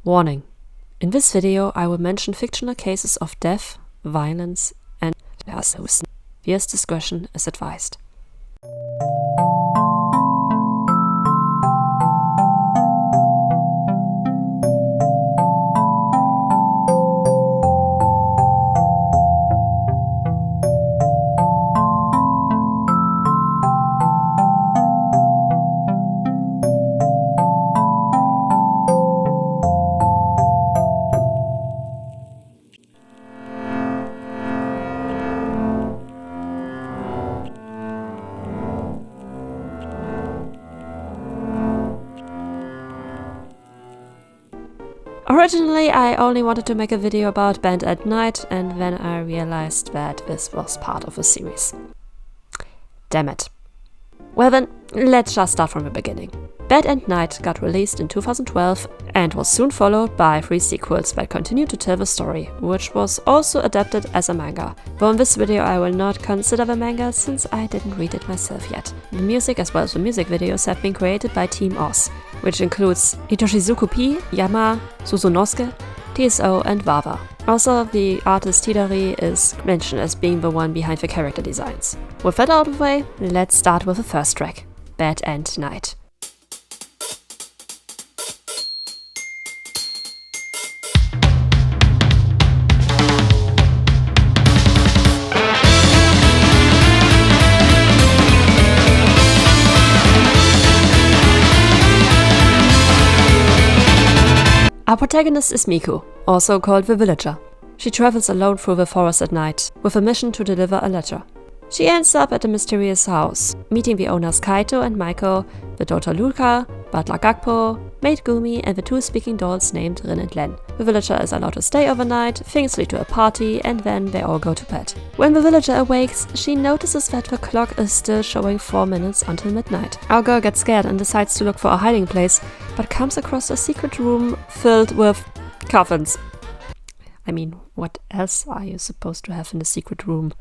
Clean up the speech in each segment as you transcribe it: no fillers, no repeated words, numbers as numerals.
Warning. In this video I will mention fictional cases of death, violence and abuse. Viewers' discretion is advised. Originally, I only wanted to make a video about Bad at Night, and then I realized that this was part of a series. Damn it. Well then, let's just start from the beginning. Bad at Night got released in 2012 and was soon followed by 3 sequels that continued to tell the story, which was also adapted as a manga. Though in this video I will not consider the manga since I didn't read it myself yet. The music as well as the music videos have been created by Team OS, which includes Hitoshizuku P, Yama, Suzunosuke, TSO and Wawa. Also, the artist Tidari is mentioned as being the one behind the character designs. With that out of the way, let's start with the first track, Bad at Night. Our protagonist is Miku, also called the Villager. She travels alone through the forest at night, with a mission to deliver a letter. She ends up at a mysterious house, meeting the owners Kaito and Maiko, the daughter Luka, butler Gakpo, maid Gumi, and the 2 speaking dolls named Rin and Len. The villager is allowed to stay overnight, things lead to a party, and then they all go to bed. When the villager awakes, she notices that the clock is still showing 4 minutes until midnight. Our girl gets scared and decides to look for a hiding place, but comes across a secret room filled with coffins. I mean, what else are you supposed to have in the secret room?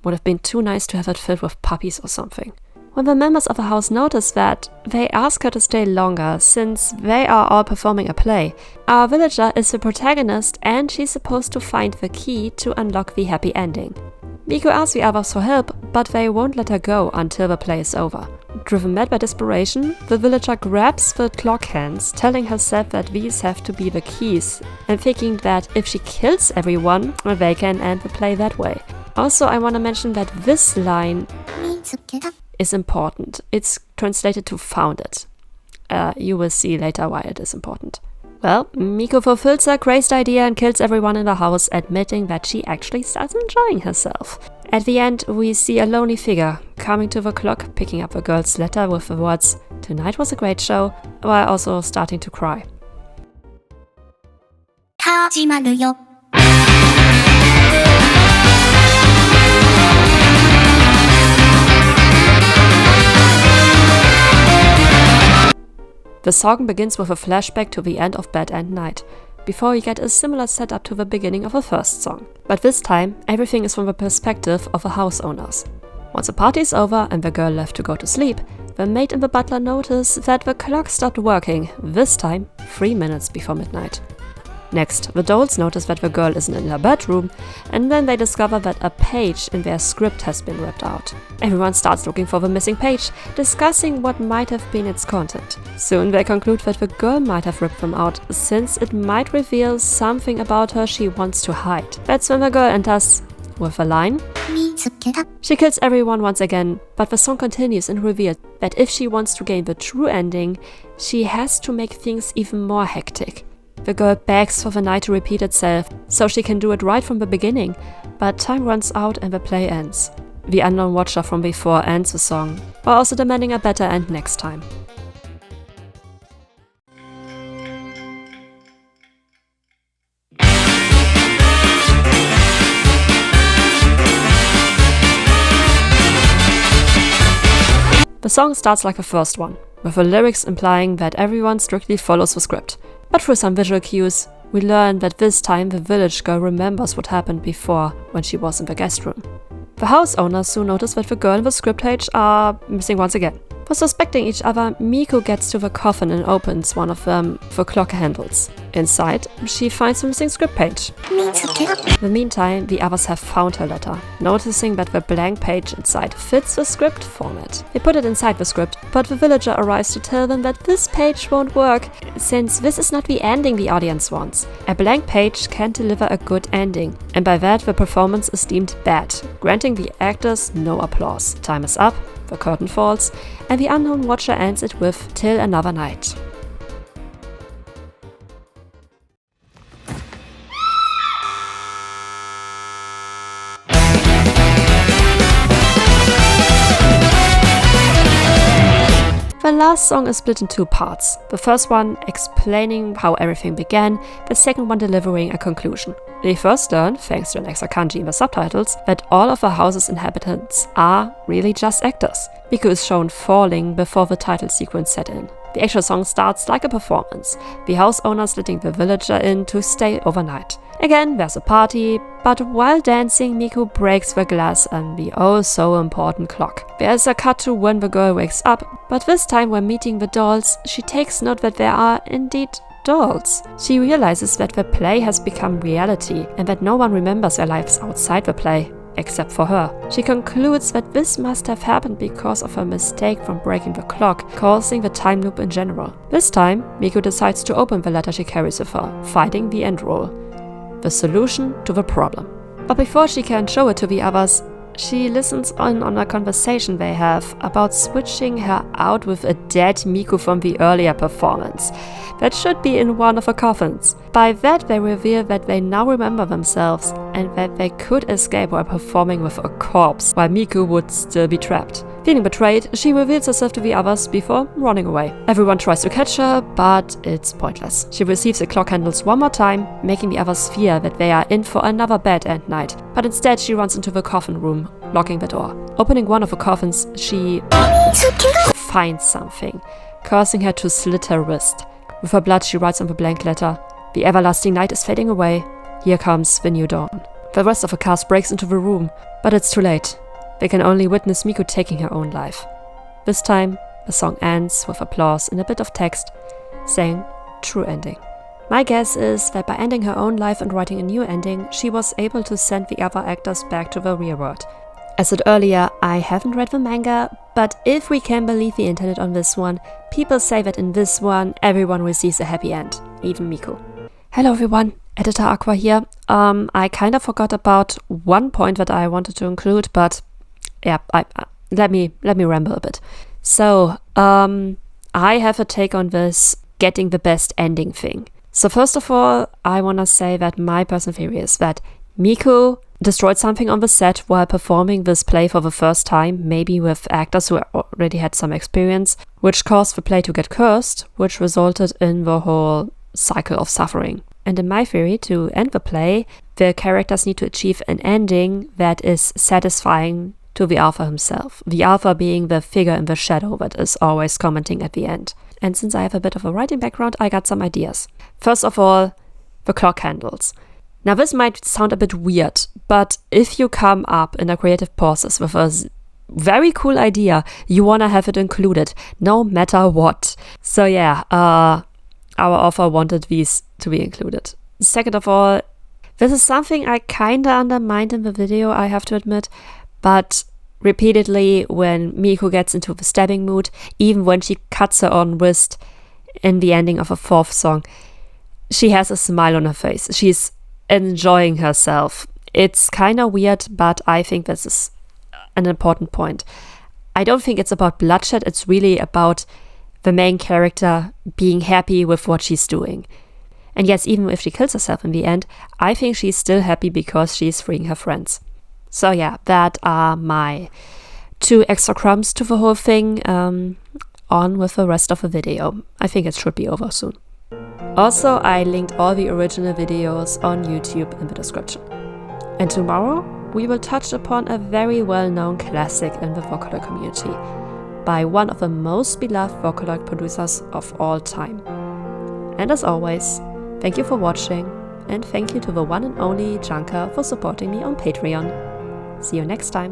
Would have been too nice to have it filled with puppies or something. When the members of the house notice that, they ask her to stay longer, since they are all performing a play. Our villager is the protagonist and she's supposed to find the key to unlock the happy ending. Miku asks the others for help, but they won't let her go until the play is over. Driven mad by desperation, the villager grabs the clock hands, telling herself that these have to be the keys, and thinking that if she kills everyone, they can end the play that way. Also, I want to mention that this line is important. It's translated to founded. You will see later why it is important. Well, Miku fulfills her crazed idea and kills everyone in the house, admitting that she actually starts enjoying herself. At the end, we see a lonely figure coming to the clock, picking up the girl's letter with the words, "Tonight was a great show," while also starting to cry. The song begins with a flashback to the end of Bad at Night, before we get a similar setup to the beginning of the first song. But this time, everything is from the perspective of the house owners. Once the party is over and the girl left to go to sleep, the maid and the butler notice that the clock stopped working, this time 3 minutes before midnight. Next, the dolls notice that the girl isn't in her bedroom, and then they discover that a page in their script has been ripped out. Everyone starts looking for the missing page, discussing what might have been its content. Soon they conclude that the girl might have ripped them out, since it might reveal something about her she wants to hide. That's when the girl enters with a line. She kills everyone once again, but the song continues and reveals that if she wants to gain the true ending, she has to make things even more hectic. The girl begs for the night to repeat itself, so she can do it right from the beginning, but time runs out and the play ends. The unknown watcher from before ends the song, while also demanding a better end next time. The song starts like the first one, with the lyrics implying that everyone strictly follows the script. But through some visual cues, we learn that this time the village girl remembers what happened before when she was in the guest room. The house owners soon notice that the girl and the script page are missing once again. Suspecting each other, Miku gets to the coffin and opens one of them for clock handles. Inside, she finds the missing script page. In the meantime, the others have found her letter, noticing that the blank page inside fits the script format. They put it inside the script, but the villager arrives to tell them that this page won't work, since this is not the ending the audience wants. A blank page can't deliver a good ending, and by that the performance is deemed bad, granting the actors no applause. Time is up, the curtain falls, and the unknown watcher ends it with "Till another night." The last song is split in two parts. The first one explaining how everything began, the second one delivering a conclusion. We first learn, thanks to an extra kanji in the subtitles, that all of the house's inhabitants are really just actors. Miku is shown falling before the title sequence set in. The actual song starts like a performance, the house owners letting the villager in to stay overnight. Again, there's a party, but while dancing, Miku breaks the glass on the oh-so-important clock. There's a cut to when the girl wakes up, but this time when meeting the dolls, she takes note that there are indeed dolls. She realizes that the play has become reality and that no one remembers their lives outside the play, except for her. She concludes that this must have happened because of her mistake from breaking the clock, causing the time loop in general. This time, Miku decides to open the letter she carries with her, fighting the end roll. The solution to the problem. But before she can show it to the others, she listens on a conversation they have about switching her out with a dead Miku from the earlier performance. That should be in one of the coffins. By that they reveal that they now remember themselves and that they could escape while performing with a corpse, while Miku would still be trapped. Feeling betrayed, she reveals herself to the others before running away. Everyone tries to catch her, but it's pointless. She receives the clock handles one more time, making the others fear that they are in for another bad end night. But instead she runs into the coffin room, locking the door. Opening one of the coffins, she finds something, causing her to slit her wrist. With her blood she writes on the blank letter, "The everlasting night is fading away. Here comes the new dawn." The rest of the cast breaks into the room, but it's too late. They can only witness Miku taking her own life. This time, the song ends with applause and a bit of text saying "true ending." My guess is that by ending her own life and writing a new ending, she was able to send the other actors back to the real world. As said earlier, I haven't read the manga, but if we can believe the internet on this one, people say that in this one, everyone receives a happy end, even Miku. Hello everyone, Editor Aqua here. I kind of forgot about one point that I wanted to include, but yeah, let me ramble a bit. So, I have a take on this getting the best ending thing. So first of all, I want to say that my personal theory is that Miku destroyed something on the set while performing this play for the first time, maybe with actors who already had some experience, which caused the play to get cursed, which resulted in the whole cycle of suffering. And in my theory, to end the play, the characters need to achieve an ending that is satisfying to the author himself. The author being the figure in the shadow that is always commenting at the end. And since I have a bit of a writing background, I got some ideas. First of all, the clock handles. Now this might sound a bit weird, but if you come up in a creative process with a very cool idea, you want to have it included, no matter what. So yeah, our author wanted these to be included. Second of all, this is something I kinda undermined in the video, I have to admit, but repeatedly when Miku gets into the stabbing mood, even when she cuts her own wrist in the ending of a fourth song, she has a smile on her face. She's enjoying herself. It's kind of weird, but I think this is an important point. I don't think it's about bloodshed, it's really about the main character being happy with what she's doing. And yes, even if she kills herself in the end, I think she's still happy because she's freeing her friends. So yeah, that are my 2 extra crumbs to the whole thing. On with the rest of the video. I think it should be over soon. Also, I linked all the original videos on YouTube in the description. And tomorrow, we will touch upon a very well-known classic in the Vocaloid community by one of the most beloved Vocaloid producers of all time. And as always, thank you for watching, and thank you to the one and only Junker for supporting me on Patreon. See you next time.